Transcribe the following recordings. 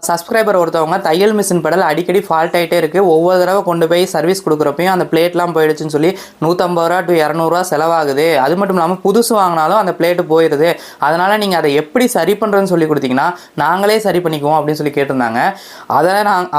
Subscriber ஒருத்தவங்க தையல் machine pedal அடிக்கடி ஃபால்ட் ஆகிட்டே இருக்குது, ஒவ்வொரு தடவை கொண்டு போய் சர்வீஸ் கொடுக்குறப்பையும் அந்த பிளேட்லாம் போயிடுச்சுன்னு சொல்லி 150 ரூபா டு 200 செலவாகுது. அது மட்டும் இல்லாமல் புதுசு வாங்கினாலும் அந்த பிளேட்டு போயிடுது. அதனால் நீங்கள் அதை எப்படி சரி பண்ணுறதுன்னு சொல்லி கொடுத்தீங்கன்னா நாங்களே சரி பண்ணிக்குவோம் அப்படின்னு சொல்லி கேட்டிருந்தாங்க.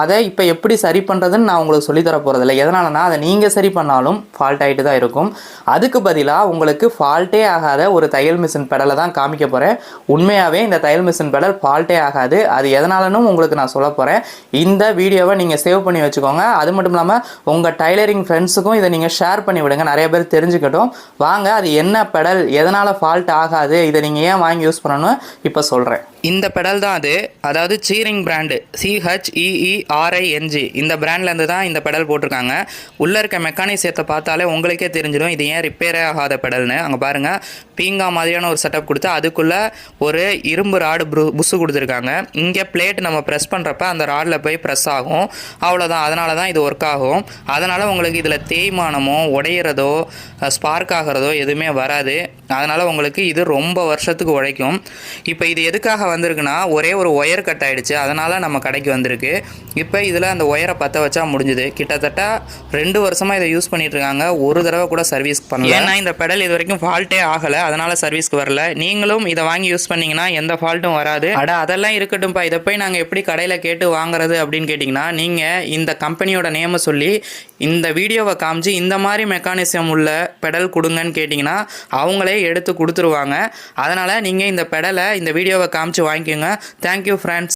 அதை இப்போ எப்படி சரி பண்ணுறதுன்னு நான் உங்களுக்கு சொல்லித்தர போகிறதில்ல. எதனாலனா அதை நீங்கள் சரி பண்ணாலும் ஃபால்ட் ஆகிட்டு தான் இருக்கும். அதுக்கு பதிலாக உங்களுக்கு ஃபால்ட்டே ஆகாத ஒரு தையல் மிஷின் பெடலை தான் காமிக்க போகிறேன். உண்மையாகவே இந்த தையல் மிஷின் பெடல் ஃபால்ட்டே ஆகாது. அது எதனாலனும் உங்களுக்கு நான் சொல்ல போகிறேன். இந்த வீடியோவை நீங்கள் சேவ் பண்ணி வச்சுக்கோங்க. அது மட்டும் இல்லாமல் உங்கள் டைலரிங் ஃப்ரெண்ட்ஸுக்கும் இதை நீங்கள் ஷேர் பண்ணி விடுங்க, நிறைய பேர் தெரிஞ்சுக்கட்டும். வாங்க, அது என்ன பெடல், எதனால் ஃபால்ட் ஆகாது, இதை நீங்கள் ஏன் வாங்கி யூஸ் பண்ணணும்னு இப்போ சொல்கிறேன். இந்த பெடல் தான் அது, அதாவது சீரிங் பிராண்டு, CHEERING இந்த பிராண்ட்லேருந்து தான் இந்த பெடல் போட்டிருக்காங்க. உள்ளே இருக்க மெக்கானிசத்தை பார்த்தாலே உங்களுக்கே தெரிஞ்சிடும் இது ஏன் ரிப்பேரே ஆகாத பெடல்னு. அங்கே பாருங்கள், பீங்கா மாதிரியான ஒரு செட்டப் கொடுத்து அதுக்குள்ளே ஒரு இரும்பு ராடு புஷு கொடுத்துருக்காங்க. இங்கே பிளேட் நம்ம ப்ரெஸ் பண்ணுறப்ப அந்த ராடில் போய் ப்ரெஸ் ஆகும், அவ்வளோதான். அதனால தான் இது ஒர்க் ஆகும். அதனால் உங்களுக்கு இதில் தேய்மானமோ உடையிறதோ ஸ்பார்க் ஆகிறதோ எதுவுமே வராது. அதனால் உங்களுக்கு இது ரொம்ப வருஷத்துக்கு உழைக்கும். இப்போ இது எதுக்காக வந்திருக்குன்னா, ஒரே ஒரு ஒயர் கட் ஆகிடுச்சு, அதனால் நம்ம கடைக்கு வந்திருக்கு. இப்போ இதில் அந்த ஒயரை பற்ற வச்சா முடிஞ்சுது. கிட்டத்தட்ட 2 வருஷமாக இதை யூஸ் பண்ணிகிட்ருக்காங்க, ஒரு தடவை கூட சர்வீஸ் பண்ணல. ஏன்னா இந்த பெடல் இது வரைக்கும் ஃபால்ட்டே ஆகலை, அதனால் சர்வீஸ்க்கு வரல. நீங்களும் இதை வாங்கி யூஸ் பண்ணிங்கன்னா எந்த ஃபால்ட்டும் வராது. அதெல்லாம் இருக்கட்டும்ப்பா, இதை போய் நாங்கள் எப்படி கடையில் கேட்டு வாங்குறது அப்படின்னு கேட்டிங்கன்னா, நீங்கள் இந்த கம்பெனியோட நேமை சொல்லி இந்த வீடியோவை காமிச்சு இந்த மாதிரி மெக்கானிசம் உள்ள பெடல் கொடுங்கன்னு கேட்டிங்கன்னா அவங்களே எடுத்து கொடுத்துருவாங்க. அதனால் நீங்கள் இந்த பெடலை இந்த வீடியோவை காமிச்சு வாங்கிக்கோங்க. Thank you friends.